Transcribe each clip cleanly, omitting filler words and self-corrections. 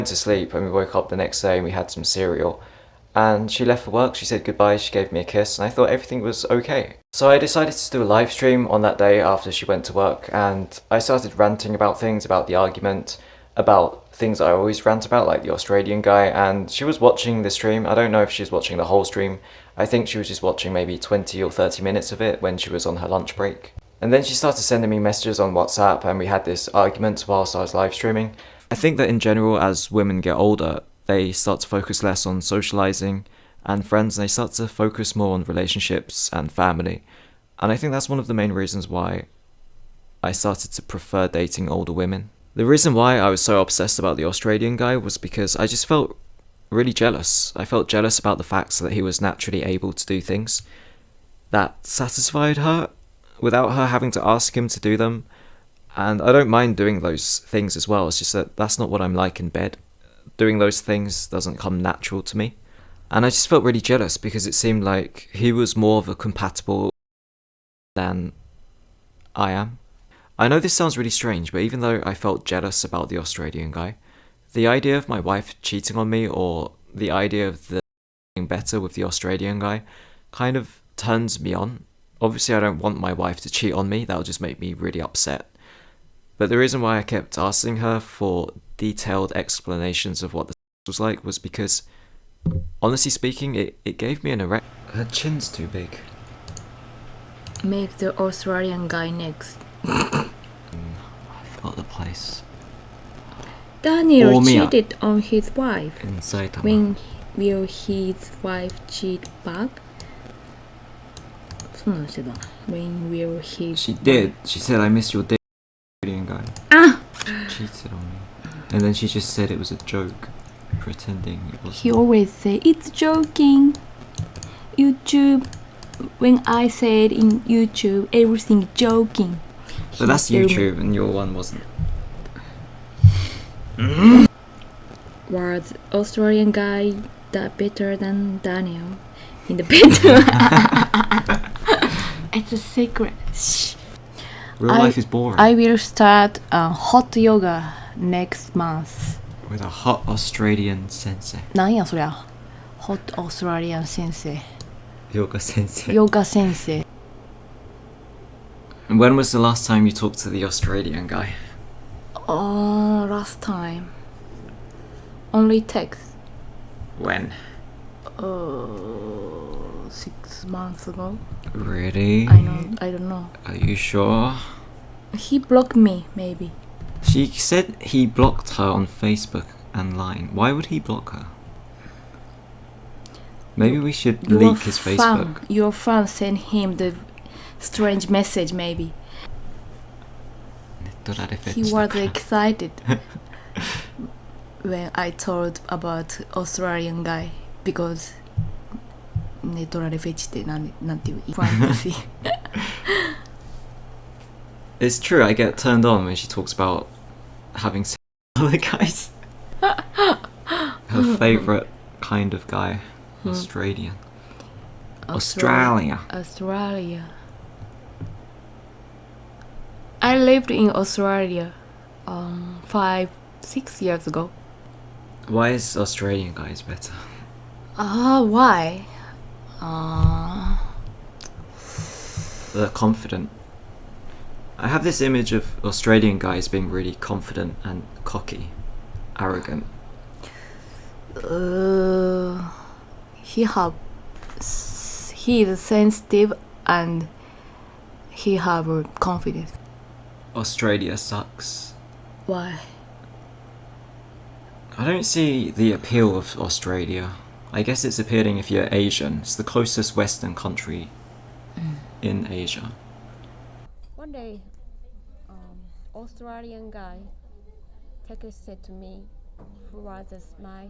went to sleep and we woke up the next day and we had some cereal. And she left for work, she said goodbye, she gave me a kiss, and I thought everything was okay. So I decided to do a live stream on that day after she went to work, and I started ranting about things, about the argument, about things I always rant about, like the Australian guy, and she was watching the stream. I don't know if she was watching the whole stream. I think she was just watching maybe 20 or 30 minutes of it when she was on her lunch break. And then she started sending me messages on WhatsApp, and we had this argument whilst I was live streaming. I think that in general, as women get older, they start to focus less on socializing and friends, and they start to focus more on relationships and family. And I think that's one of the main reasons why I started to prefer dating older women. The reason why I was so obsessed about the Australian guy was because I just felt really jealous. I felt jealous about the fact that he was naturally able to do things that satisfied her without her having to ask him to do them. And I don't mind doing those things as well, it's just that that's not what I'm like in bed. Doing those things doesn't come natural to me. And I just felt really jealous because it seemed like he was more of a compatible than I am. I know this sounds really strange, but even though I felt jealous about the Australian guy, the idea of my wife cheating on me or the idea of the being better with the Australian guy kind of turns me on. Obviously I don't want my wife to cheat on me, that'll just make me really upset. But the reason why I kept asking her for detailed explanations of what this was like was because, honestly speaking, it gave me an erect. Her chin's too big. Make the Australian guy next. I forgot the place. Daniel Omiya. cheated on his wife. In Saitama. When will his wife cheat back? そうなんしてた。When will his She did. She said, I miss your dick, Australian guy. Ah! She cheated on me. And then she just said it was a joke, pretending it was. He always say it's joking. YouTube. When I said in YouTube, everything joking. But that's YouTube, and your one wasn't. Was Australian guy that better than Daniel in the bedroom? It's a secret. Shh. Real life is boring. I will start hot yoga next month. With a hot Australian sensei. なんやそりゃ Hot Australian sensei. Yoga sensei. Yoga sensei. And when was the last time you talked to the Australian guy? Last time. Only text. When? 6 months ago. Really? I don't know. Are you sure? He blocked me, maybe. She said he blocked her on Facebook and Line. Why would he block her? Maybe we should leak his Facebook. Your fan sent him the strange message, maybe. He was excited when I told about Australian guy because ネトラレフェチってなんていう fantasy. It's true, I get turned on when she talks about having sex with other guys. Her favourite kind of guy. Australian. Australia. I lived in Australia 5-6 years ago. Why is Australian guys better? Why? They're confident. I have this image of Australian guys being really confident and cocky, arrogant. He is sensitive and he have confidence. Australia sucks. Why? I don't see the appeal of Australia. I guess it's appealing if you're Asian. It's the closest Western country in Asia. One day, Australian guy texted to me, who was my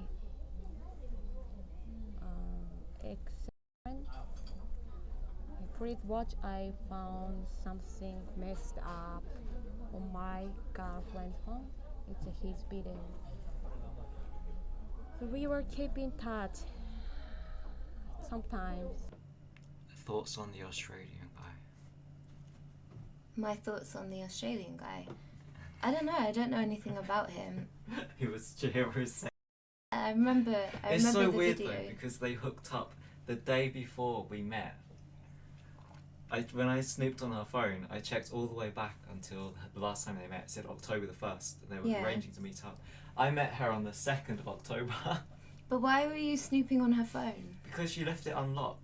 ex-friend. Please watch, I found something messed up on my girlfriend's phone. It's his video. We were keeping in touch sometimes. Thoughts on the Australian guy? My thoughts on the Australian guy? I don't know anything about him. Chihiro was saying. I remember It's so the weird video. though, because they hooked up the day before we met. When I snooped on her phone, I checked all the way back until the last time they met. It said October the 1st, and they were Yeah. arranging to meet up. I met her on the 2nd of October But why were you snooping on her phone? because she left it unlocked.